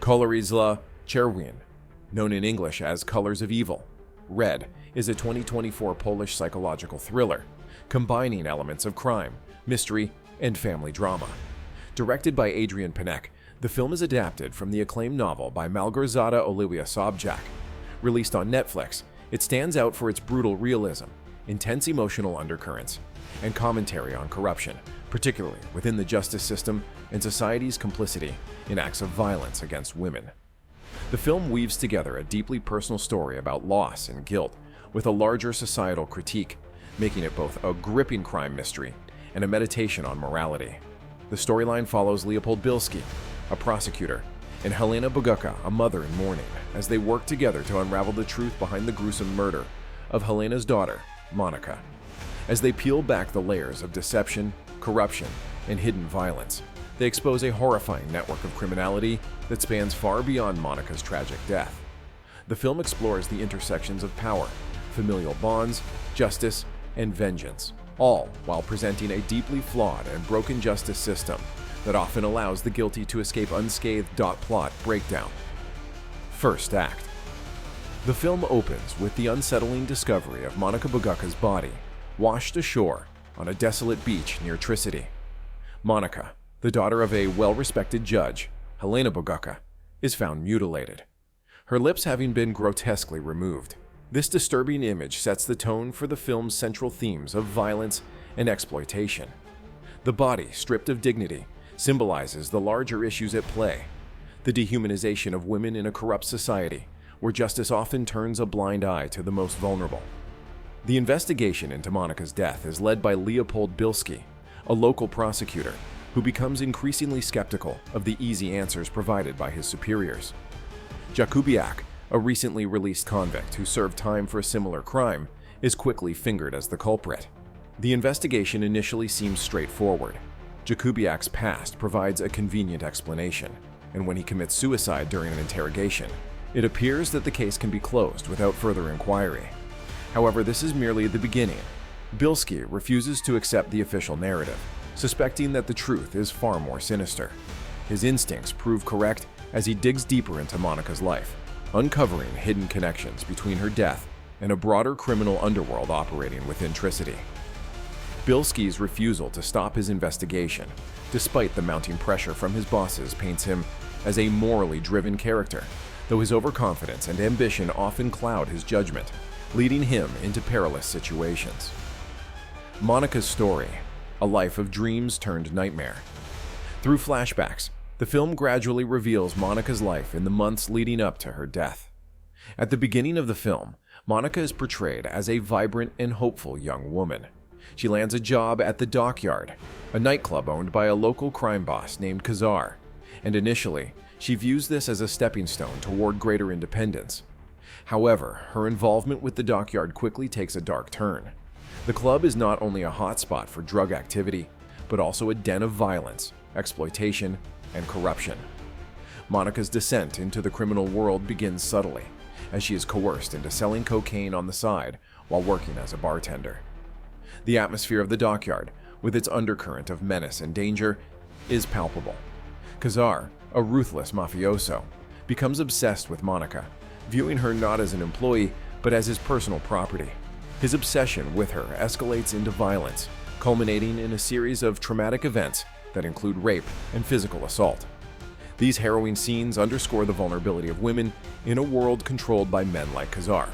Kolory zła czerwień, known in English as Colors of Evil. Red is a 2024 Polish psychological thriller, combining elements of crime, mystery, and family drama. Directed by Adrian Panek, the film is adapted from the acclaimed novel by Małgorzata Oliwia Sobczak. Released on Netflix, it stands out for its brutal realism, intense emotional undercurrents, and commentary on corruption, particularly within the justice system and society's complicity in acts of violence against women. The film weaves together a deeply personal story about loss and guilt with a larger societal critique, making it both a gripping crime mystery and a meditation on morality. The storyline follows Leopold Bilski, a prosecutor, and Helena Bogucka, a mother in mourning, as they work together to unravel the truth behind the gruesome murder of Helena's daughter, Monika. As they peel back the layers of deception, corruption, and hidden violence, they expose a horrifying network of criminality that spans far beyond Monika's tragic death. The film explores the intersections of power, familial bonds, justice, and vengeance, all while presenting a deeply flawed and broken justice system that often allows the guilty to escape unscathed. Plot breakdown. First act. The film opens with the unsettling discovery of Monika Bogucka's body, washed ashore on a desolate beach near Tricity. Monika, the daughter of a well-respected judge, Helena Bogucka, is found mutilated, her lips having been grotesquely removed. This disturbing image sets the tone for the film's central themes of violence and exploitation. The body, stripped of dignity, symbolizes the larger issues at play, the dehumanization of women in a corrupt society, where justice often turns a blind eye to the most vulnerable. The investigation into Monika's death is led by Leopold Bilski, a local prosecutor who becomes increasingly skeptical of the easy answers provided by his superiors. Jakubiak, a recently released convict who served time for a similar crime, is quickly fingered as the culprit. The investigation initially seems straightforward. Jakubiak's past provides a convenient explanation, and when he commits suicide during an interrogation, it appears that the case can be closed without further inquiry. However, this is merely the beginning. Bilski refuses to accept the official narrative, suspecting that the truth is far more sinister. His instincts prove correct as he digs deeper into Monika's life, uncovering hidden connections between her death and a broader criminal underworld operating within Tricity. Bilski's refusal to stop his investigation, despite the mounting pressure from his bosses, paints him as a morally driven character, though his overconfidence and ambition often cloud his judgment, leading him into perilous situations. Monika's story, a life of dreams turned nightmare. Through flashbacks, the film gradually reveals Monika's life in the months leading up to her death. At the beginning of the film, Monika is portrayed as a vibrant and hopeful young woman. She lands a job at the Dockyard, a nightclub owned by a local crime boss named Kazar, and initially, she views this as a stepping stone toward greater independence. However, her involvement with the Dockyard quickly takes a dark turn. The club is not only a hotspot for drug activity, but also a den of violence, exploitation, and corruption. Monika's descent into the criminal world begins subtly, as she is coerced into selling cocaine on the side while working as a bartender. The atmosphere of the Dockyard, with its undercurrent of menace and danger, is palpable. Kazar, a ruthless mafioso, becomes obsessed with Monika, viewing her not as an employee, but as his personal property. His obsession with her escalates into violence, culminating in a series of traumatic events that include rape and physical assault. These harrowing scenes underscore the vulnerability of women in a world controlled by men like Kazar,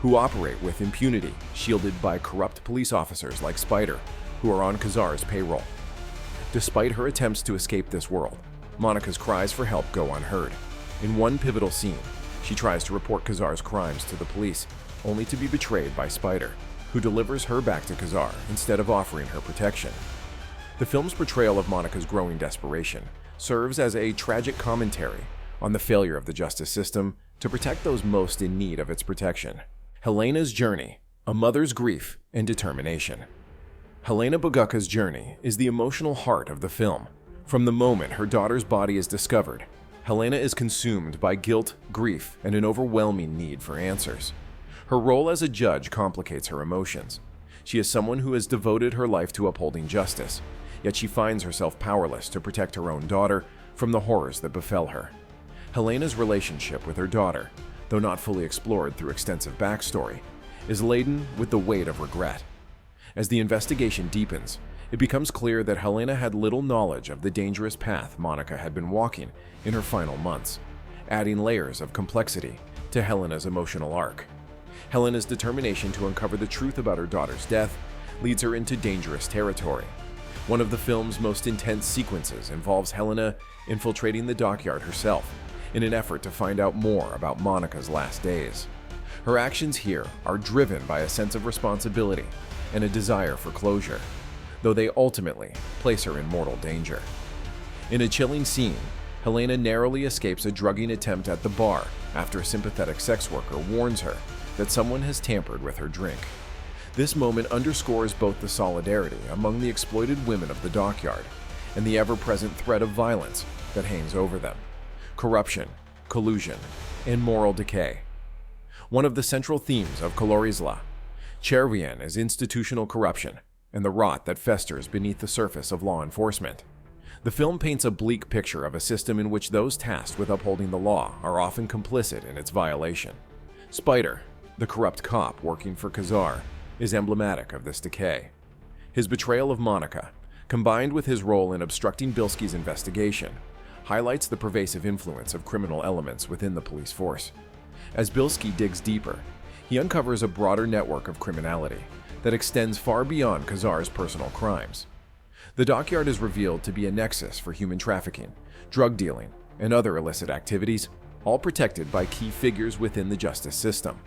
who operate with impunity, shielded by corrupt police officers like Spider, who are on Kazar's payroll. Despite her attempts to escape this world, Monika's cries for help go unheard. In one pivotal scene, she tries to report Kazar's crimes to the police, only to be betrayed by Spider, who delivers her back to Kazar instead of offering her protection. The film's portrayal of Monika's growing desperation serves as a tragic commentary on the failure of the justice system to protect those most in need of its protection. Helena's journey, a mother's grief and determination. Helena Bogucka's journey is the emotional heart of the film. From the moment her daughter's body is discovered, Helena is consumed by guilt, grief, and an overwhelming need for answers. Her role as a judge complicates her emotions. She is someone who has devoted her life to upholding justice, yet she finds herself powerless to protect her own daughter from the horrors that befell her. Helena's relationship with her daughter, though not fully explored through extensive backstory, is laden with the weight of regret. As the investigation deepens, it becomes clear that Helena had little knowledge of the dangerous path Monica had been walking in her final months, adding layers of complexity to Helena's emotional arc. Helena's determination to uncover the truth about her daughter's death leads her into dangerous territory. One of the film's most intense sequences involves Helena infiltrating the dockyard herself in an effort to find out more about Monica's last days. Her actions here are driven by a sense of responsibility and a desire for closure, though they ultimately place her in mortal danger. In a chilling scene, Helena narrowly escapes a drugging attempt at the bar after a sympathetic sex worker warns her that someone has tampered with her drink. This moment underscores both the solidarity among the exploited women of the dockyard and the ever-present threat of violence that hangs over them: corruption, collusion, and moral decay. One of the central themes of Kolorizla, Chervien, is institutional corruption and the rot that festers beneath the surface of law enforcement. The film paints a bleak picture of a system in which those tasked with upholding the law are often complicit in its violation. Spider, the corrupt cop working for Khazar, is emblematic of this decay. His betrayal of Monica, combined with his role in obstructing Bilski's investigation, highlights the pervasive influence of criminal elements within the police force. As Bilski digs deeper, he uncovers a broader network of criminality that extends far beyond Khazar's personal crimes. The dockyard is revealed to be a nexus for human trafficking, drug dealing, and other illicit activities, all protected by key figures within the justice system.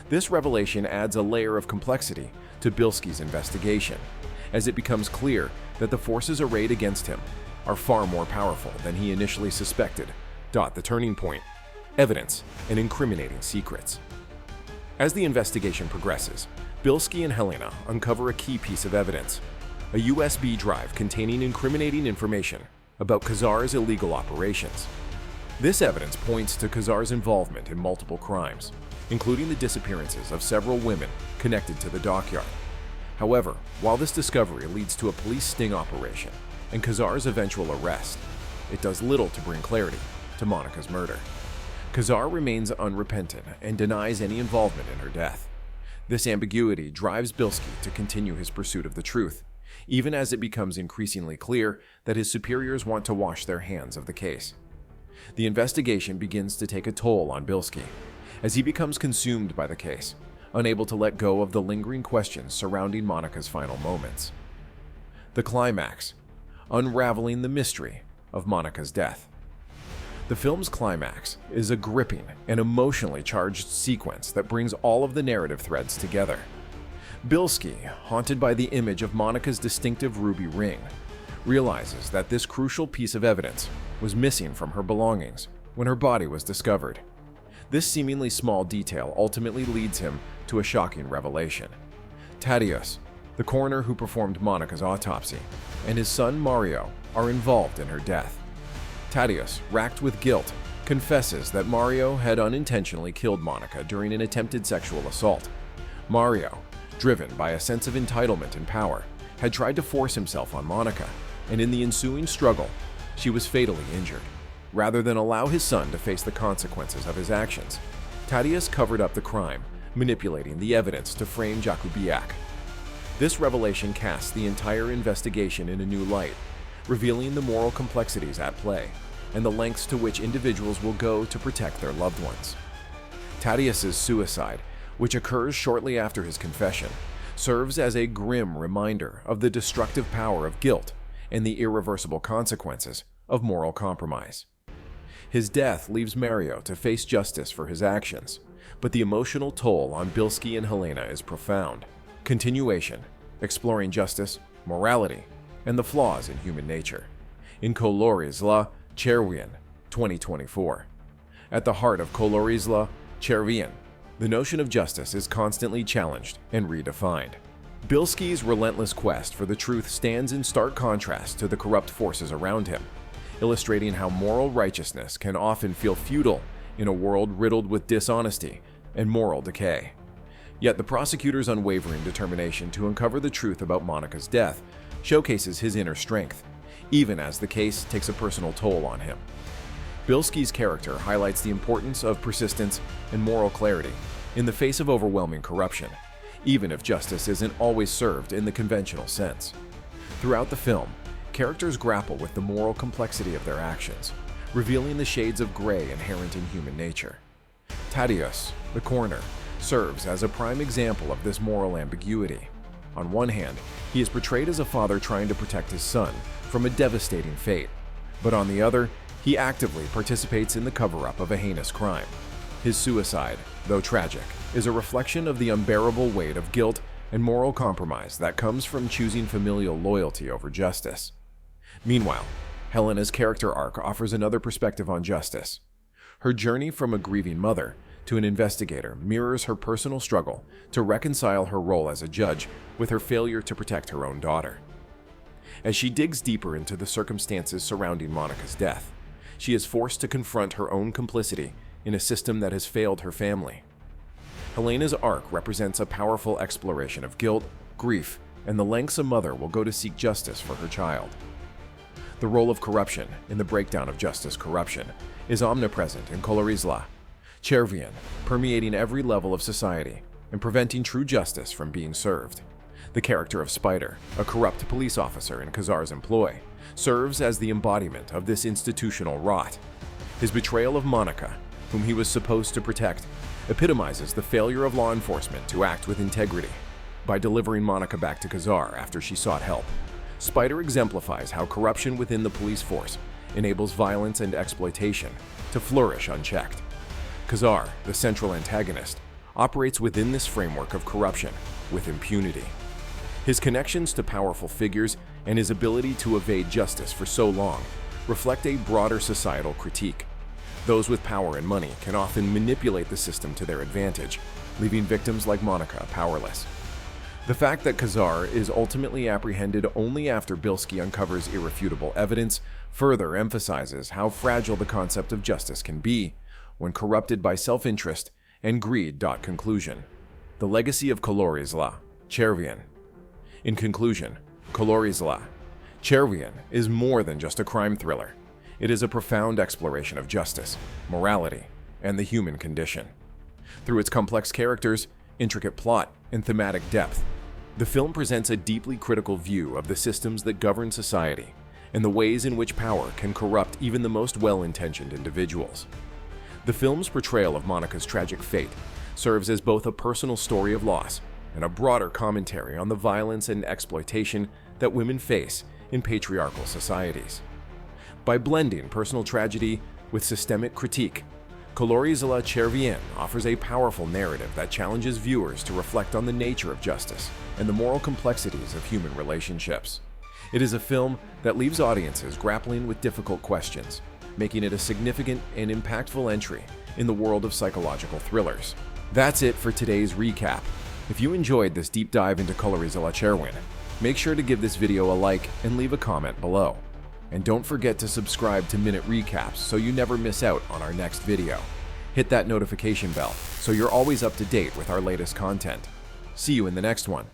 This revelation adds a layer of complexity to Bilski's investigation, as it becomes clear that the forces arrayed against him are far more powerful than he initially suspected. The turning point: evidence and incriminating secrets. As the investigation progresses, Bilski and Helena uncover a key piece of evidence: a USB drive containing incriminating information about Khazar's illegal operations. This evidence points to Khazar's involvement in multiple crimes, including the disappearances of several women connected to the dockyard. However, while this discovery leads to a police sting operation and Khazar's eventual arrest, it does little to bring clarity to Monica's murder. Khazar remains unrepentant and denies any involvement in her death. This ambiguity drives Bilski to continue his pursuit of the truth, even as it becomes increasingly clear that his superiors want to wash their hands of the case. The investigation begins to take a toll on Bilski, as he becomes consumed by the case, unable to let go of the lingering questions surrounding Monica's final moments. The climax: unraveling the mystery of Monica's death. The film's climax is a gripping and emotionally charged sequence that brings all of the narrative threads together. Bilski, haunted by the image of Monica's distinctive ruby ring, realizes that this crucial piece of evidence was missing from her belongings when her body was discovered. This seemingly small detail ultimately leads him to a shocking revelation. Tadeusz, the coroner who performed Monica's autopsy, and his son Mario are involved in her death. Tadeusz, racked with guilt, confesses that Mario had unintentionally killed Monica during an attempted sexual assault. Mario, driven by a sense of entitlement and power, had tried to force himself on Monica, and in the ensuing struggle, she was fatally injured. Rather than allow his son to face the consequences of his actions, Tadeusz covered up the crime, manipulating the evidence to frame Jakubiak. This revelation casts the entire investigation in a new light, revealing the moral complexities at play and the lengths to which individuals will go to protect their loved ones. Tadeusz's suicide, which occurs shortly after his confession, serves as a grim reminder of the destructive power of guilt and the irreversible consequences of moral compromise. His death leaves Mario to face justice for his actions, but the emotional toll on Bilski and Helena is profound. Continuation, exploring justice, morality, and the flaws in human nature. In Kolorizla, Chervien, 2024. At the heart of Kolorizla, Chervien, the notion of justice is constantly challenged and redefined. Bilski's relentless quest for the truth stands in stark contrast to the corrupt forces around him, illustrating how moral righteousness can often feel futile in a world riddled with dishonesty and moral decay. Yet the prosecutor's unwavering determination to uncover the truth about Monica's death showcases his inner strength, even as the case takes a personal toll on him. Bilski's character highlights the importance of persistence and moral clarity in the face of overwhelming corruption, even if justice isn't always served in the conventional sense. Throughout the film, characters grapple with the moral complexity of their actions, revealing the shades of gray inherent in human nature. Tadeusz, the coroner, serves as a prime example of this moral ambiguity. On one hand, he is portrayed as a father trying to protect his son from a devastating fate, but on the other, he actively participates in the cover-up of a heinous crime. His suicide, though tragic, is a reflection of the unbearable weight of guilt and moral compromise that comes from choosing familial loyalty over justice. Meanwhile, Helena's character arc offers another perspective on justice. Her journey from a grieving mother to an investigator mirrors her personal struggle to reconcile her role as a judge with her failure to protect her own daughter. As she digs deeper into the circumstances surrounding Monica's death, she is forced to confront her own complicity in a system that has failed her family. Helena's arc represents a powerful exploration of guilt, grief, and the lengths a mother will go to seek justice for her child. The role of corruption in the breakdown of justice-corruption is omnipresent in Colorizla, Chervian, permeating every level of society and preventing true justice from being served. The character of Spider, a corrupt police officer in Kazar's employ, serves as the embodiment of this institutional rot. His betrayal of Monica, whom he was supposed to protect, epitomizes the failure of law enforcement to act with integrity. By delivering Monica back to Kazar after she sought help, Spider exemplifies how corruption within the police force enables violence and exploitation to flourish unchecked. Kazar, the central antagonist, operates within this framework of corruption with impunity. His connections to powerful figures and his ability to evade justice for so long reflect a broader societal critique. Those with power and money can often manipulate the system to their advantage, leaving victims like Monica powerless. The fact that Kazar is ultimately apprehended only after Bilski uncovers irrefutable evidence further emphasizes how fragile the concept of justice can be when corrupted by self-interest and greed. Conclusion. The legacy of Colorizla, Chervian. In conclusion, Colorizla, Chervian is more than just a crime thriller. It is a profound exploration of justice, morality, and the human condition. Through its complex characters, intricate plot, and thematic depth, the film presents a deeply critical view of the systems that govern society and the ways in which power can corrupt even the most well-intentioned individuals. The film's portrayal of Monica's tragic fate serves as both a personal story of loss and a broader commentary on the violence and exploitation that women face in patriarchal societies. By blending personal tragedy with systemic critique, Colorizla Chervian offers a powerful narrative that challenges viewers to reflect on the nature of justice and the moral complexities of human relationships. It is a film that leaves audiences grappling with difficult questions, making it a significant and impactful entry in the world of psychological thrillers. That's it for today's recap. If you enjoyed this deep dive into Colorizla Chervian, make sure to give this video a like and leave a comment below. And don't forget to subscribe to Minute Recaps so you never miss out on our next video. Hit that notification bell so you're always up to date with our latest content. See you in the next one.